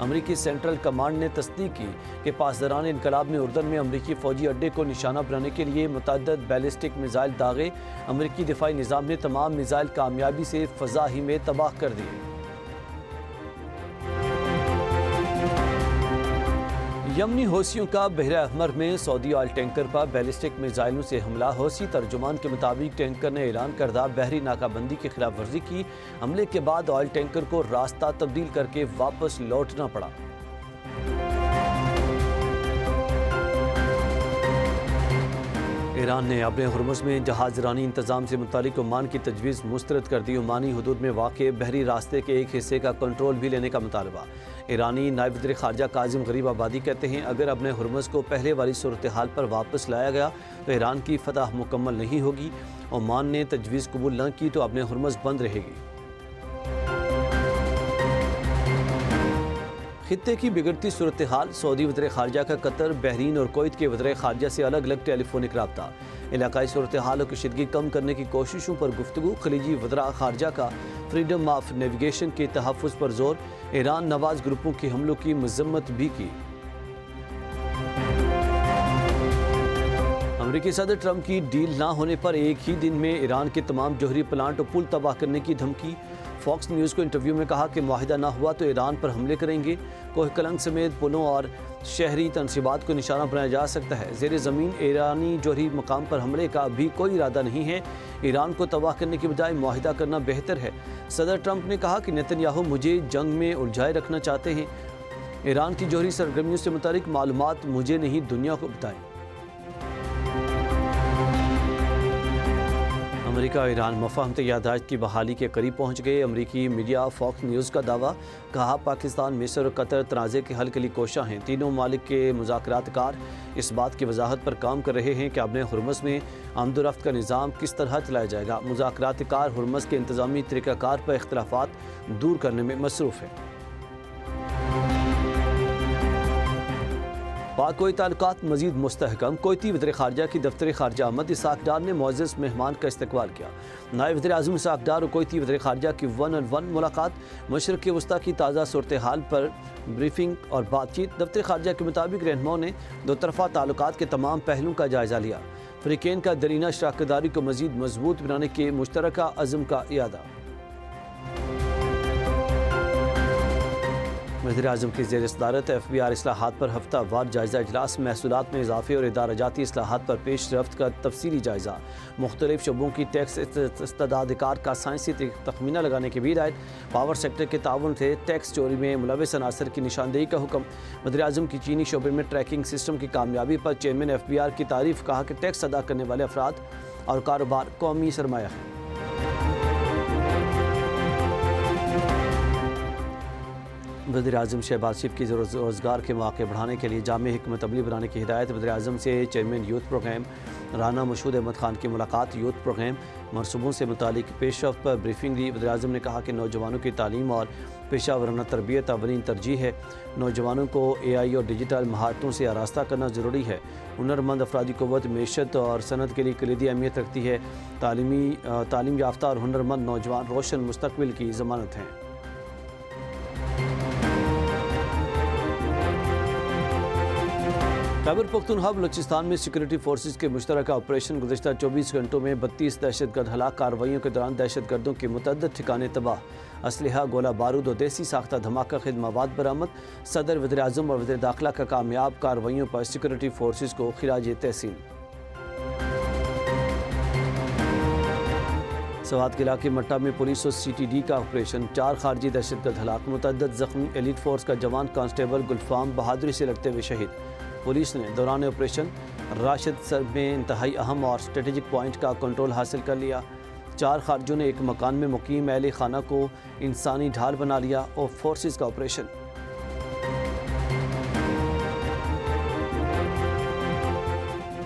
امریکی central command نے تصدیق کی کہ پاسداران انقلاب نے اردن میں امریکی فوجی اڈے کو نشانہ بنانے کے لیے متعدد بیلسٹک میزائل داغے۔ امریکی دفاعی نظام نے تمام میزائل کامیابی سے فضا ہی میں تباہ کر دیے۔ یمنی حوثیوں کا بحر احمر میں سعودی آئل ٹینکر پر بیلسٹک میزائلوں سے حملہ۔ حوثی ترجمان کے مطابق ٹینکر نے اعلان کردہ بحری ناکہ بندی کی خلاف ورزی کی۔ حملے کے بعد آئل ٹینکر کو راستہ تبدیل کر کے واپس لوٹنا پڑا۔ ایران نے اپنے ہرمز میں جہاز رانی انتظام سے متعلق عمان کی تجویز مسترد کر دی۔ عمانی حدود میں واقع بحری راستے کے ایک حصے کا کنٹرول بھی لینے کا مطالبہ۔ ایرانی نائب وزیر خارجہ کاظم غریب آبادی کہتے ہیں اگر اپنے ہرمز کو پہلے والی صورتحال پر واپس لایا گیا تو ایران کی فتح مکمل نہیں ہوگی۔ عمان نے تجویز قبول نہ کی تو اپنے ہرمز بند رہے گی۔ خطے کی بگڑتی صورتحال، سعودی وزیر خارجہ کا قطر، بحرین اور کویت کے وزیر خارجہ سے الگ الگ ٹیلی فونک رابطہ۔ علاقائی صورتحال اور کشیدگی کم کرنے کی کوششوں پر گفتگو۔ خلیجی وزراء خارجہ کا فریڈم آف نیویگیشن کے تحفظ پر زور۔ ایران نواز گروپوں کے حملوں کی مذمت بھی کی۔ امریکی صدر ٹرمپ کی ڈیل نہ ہونے پر ایک ہی دن میں ایران کے تمام جوہری پلانٹ اور پل تباہ کرنے کی دھمکی۔ فاکس نیوز کو انٹرویو میں کہا کہ معاہدہ نہ ہوا تو ایران پر حملے کریں گے۔ کوہ کلنگ سمیت پلوں اور شہری تنصیبات کو نشانہ بنایا جا سکتا ہے۔ زیر زمین ایرانی جوہری مقام پر حملے کا بھی کوئی ارادہ نہیں ہے۔ ایران کو تباہ کرنے کی بجائے معاہدہ کرنا بہتر ہے۔ صدر ٹرمپ نے کہا کہ نیتن یاہو مجھے جنگ میں الجھائے رکھنا چاہتے ہیں۔ ایران کی جوہری سرگرمیوں سے متعلق معلومات مجھے نہیں، دنیا کو بتائیں۔ امریکہ اور ایران مفاہمت یادداشت کی بحالی کے قریب پہنچ گئے۔ امریکی میڈیا فاکس نیوز کا دعویٰ، کہا پاکستان، مصر اور قطر تنازع کے حل کے لیے کوشاں ہیں۔ تینوں ممالک کے مذاکرات کار اس بات کی وضاحت پر کام کر رہے ہیں کہ اپنے ہرمز میں آمد و رفت کا نظام کس طرح چلایا جائے گا۔ مذاکرات کار ہرمز کے انتظامی طریقہ کار پر اختلافات دور کرنے میں مصروف ہیں۔ پاک کویت تعلقات مزید مستحکم۔ کویتی وزیر خارجہ کی دفتر خارجہ احمد اسحاق ڈار نے معزز مہمان کا استقبال کیا۔ نائب وزیر اعظم اسحاق ڈار اور کویتی وزیر خارجہ کی 1-on-1 ملاقات۔ مشرق وسطیٰ کی تازہ صورتحال پر بریفنگ اور بات چیت۔ دفتر خارجہ کے مطابق رہنماؤں نے دو طرفہ تعلقات کے تمام پہلوؤں کا جائزہ لیا۔ فریقین کا درینہ شراکت داری کو مزید مضبوط بنانے کے مشترکہ عزم کا اعادہ۔ وزیر اعظم کی زیر صدارت FBR اصلاحات پر ہفتہ وار جائزہ اجلاس۔ محصولات میں اضافے اور ادارہ جاتی اصلاحات پر پیش رفت کا تفصیلی جائزہ۔ مختلف شعبوں کی ٹیکس استعداد کار کا سائنسی تخمینہ لگانے کی بھی ہدایت۔ پاور سیکٹر کے تعاون سے ٹیکس چوری میں ملوث عناصر کی نشاندہی کا حکم۔ وزیر اعظم کی چینی شعبے میں ٹریکنگ سسٹم کی کامیابی پر چیئرمین FBR کی تعریف، کہا کہ ٹیکس ادا کرنے والے افراد اور کاروبار قومی سرمایہ ہے۔ وزیر اعظم شہباز شریف کی روزگار کے مواقع بڑھانے کے لیے جامع حکمت عملی بنانے کی ہدایت۔ وزیر اعظم سے chairman youth programme Rana Mashhood Ahmad Khan کی ملاقات۔ یوتھ پروگرام منصوبوں سے متعلق پیش رفت پر بریفنگ دی۔ وزیر اعظم نے کہا کہ نوجوانوں کی تعلیم اور پیشہ ورانہ تربیت اولین ترجیح ہے۔ نوجوانوں کو AI اور ڈیجیٹل مہارتوں سے آراستہ کرنا ضروری ہے۔ ہنرمند افرادی قوت معیشت اور صنعت کے لیے کلیدی اہمیت رکھتی ہے۔ تعلیم یافتہ اور ہنرمند نوجوان روشن مستقبل کی ضمانت ہیں۔ خیبر پختونخوا بلوچستان میں سیکورٹی فورسز کے مشترکہ آپریشن۔ گزشتہ 24 گھنٹوں میں 32 دہشت گرد ہلاک۔ کارروائیوں کے دوران دہشت گردوں کے متعدد ٹھکانے تباہ۔ اسلحہ، گولہ بارود اور دیسی ساختہ دھماکہ خیز مواد برآمد۔ صدر، وزیر اعظم اور وزیر داخلہ کا کامیاب کارروائیوں پر سیکورٹی فورسز کو خراج تحسین۔ سوات کے علاقے مٹہ میں پولیس اور CTD کا آپریشن۔ 4 خارجی دہشت گرد ہلاک، متعدد زخمی۔ ایلیٹ فورس کا جوان کانسٹیبل گلفام بہادری سے لڑتے ہوئے شہید۔ پولیس نے دوران آپریشن راشد سر میں انتہائی اہم اور اسٹریٹجک پوائنٹ کا کنٹرول حاصل کر لیا۔ 4 خارجیوں نے ایک مکان میں مقیم اہل خانہ کو انسانی ڈھال بنا لیا۔ اور فورسز کا آپریشن۔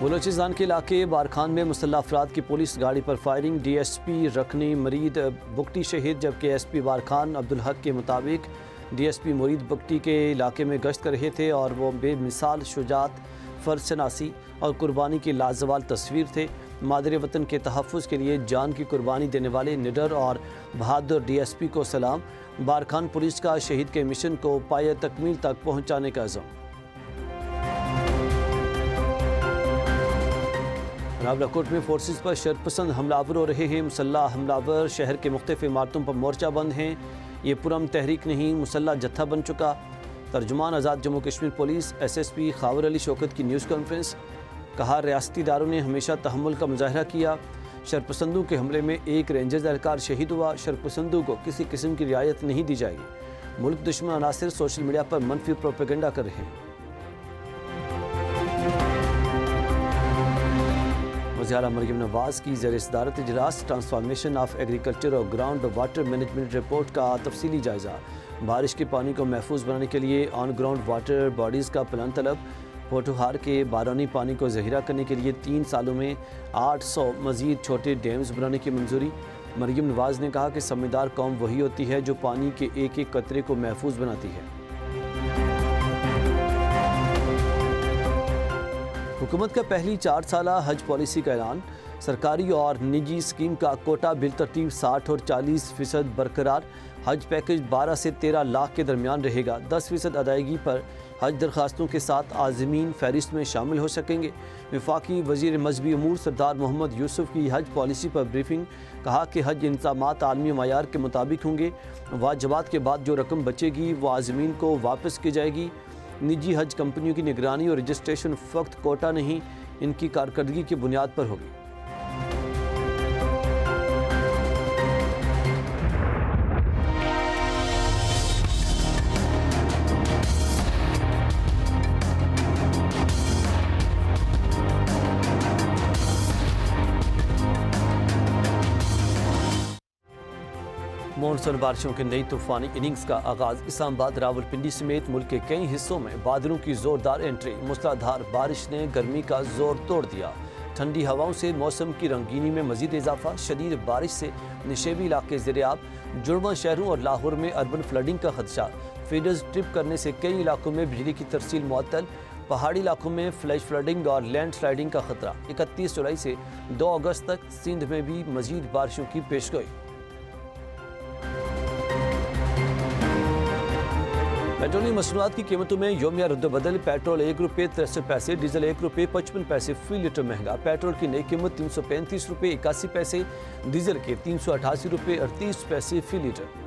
بلوچستان کے علاقے بارکھان میں مسلح افراد کی پولیس گاڑی پر فائرنگ۔ DSP رکنی مرید بگٹی شہید، جبکہ SP بارکھان عبدالحق کے مطابق DSP مرید بگٹی کے علاقے میں گشت کر رہے تھے اور وہ بے مثال شجاعت، فرض شناسی اور قربانی کی لازوال تصویر تھے۔ مادر وطن کے تحفظ کے لیے جان کی قربانی دینے والے نڈر اور بہادر ڈی ایس پی کو سلام، بارکھان پولیس کا شہید کے مشن کو پایہ تکمیل تک پہنچانے کا عزم۔ راولاکوٹ میں فورسز پر شرپسند حملہ آور ہو رہے ہیں۔ مسلح حملہ آور شہر کے مختلف عمارتوں پر مورچہ بند ہیں۔ یہ پرامن تحریک نہیں، مسلح جتھا بن چکا۔ ترجمان Azad Jammu Kashmir police S S P Khawar Ali Shaukat کی نیوز کانفرنس، کہا ریاستی اداروں نے ہمیشہ تحمل کا مظاہرہ کیا۔ شرپسندوں کے حملے میں ایک رینجرز اہلکار شہید ہوا۔ شرپسندوں کو کسی قسم کی رعایت نہیں دی جائے گی۔ ملک دشمن عناصر سوشل میڈیا پر منفی پروپیگنڈا کر رہے ہیں۔ وزیر اعلیٰ مریم نواز کی زیر صدارت اجلاس، ٹرانسفارمیشن آف ایگریکلچر اور گراؤنڈ واٹر مینجمنٹ رپورٹ کا تفصیلی جائزہ۔ بارش کے پانی کو محفوظ بنانے کے لیے آن گراؤنڈ واٹر باڈیز کا پلان طلب۔ پوٹھوہار کے بارانی پانی کو ذخیرہ کرنے کے لیے 3 سالوں میں 800 مزید چھوٹے ڈیمز بنانے کی منظوری۔ مریم نواز نے کہا کہ سمجھدار قوم وہی ہوتی ہے جو پانی کے ایک ایک قطرے کو محفوظ بناتی ہے۔ حکومت کا پہلی 4 سالہ حج پالیسی کا اعلان، سرکاری اور نجی اسکیم کا کوٹا بالترتیب 60 اور 40% برقرار۔ حج پیکج 12 سے 13 لاکھ کے درمیان رہے گا۔ 10% ادائیگی پر حج درخواستوں کے ساتھ عازمین فہرست میں شامل ہو سکیں گے۔ وفاقی وزیر مذہبی امور سردار محمد یوسف کی حج پالیسی پر بریفنگ، کہا کہ حج انتظامات عالمی معیار کے مطابق ہوں گے۔ واجبات کے بعد جو رقم بچے گی وہ عازمین کو واپس کی جائے گی۔ نجی حج کمپنیوں کی نگرانی اور رجسٹریشن فقط کوٹا نہیں، ان کی کارکردگی کی بنیاد پر ہوگی۔ مونسون بارشوں کے نئی طوفانی اننگز کا آغاز، اسلام آباد، راولپنڈی سمیت ملک کے کئی حصوں میں بادلوں کی زوردار انٹری۔ موسلادھار بارش نے گرمی کا زور توڑ دیا۔ ٹھنڈی ہواؤں سے موسم کی رنگینی میں مزید اضافہ، شدید بارش سے نشیبی علاقے زیرآب، جڑواں شہروں اور لاہور میں اربن فلڈنگ کا خدشہ۔ فیڈرز ٹرپ کرنے سے کئی علاقوں میں بجلی کی ترسیل معطل، پہاڑی علاقوں میں فلیش فلڈنگ اور لینڈ سلائڈنگ کا خطرہ۔ 31 جولائی سے 2 اگست تک سندھ میں بھی مزید بارشوں کی پیشگوئی۔ پیٹرولیم مصنوعات کی قیمتوں میں یومیہ رد و بدل، پیٹرول 1 روپے 63 پیسے، ڈیزل 1 روپے 55 پیسے فی لیٹر مہنگا۔ پیٹرول کی نئی قیمت 335 روپے 81 پیسے، ڈیزل کے 388 روپے 38 پیسے فی لیٹر۔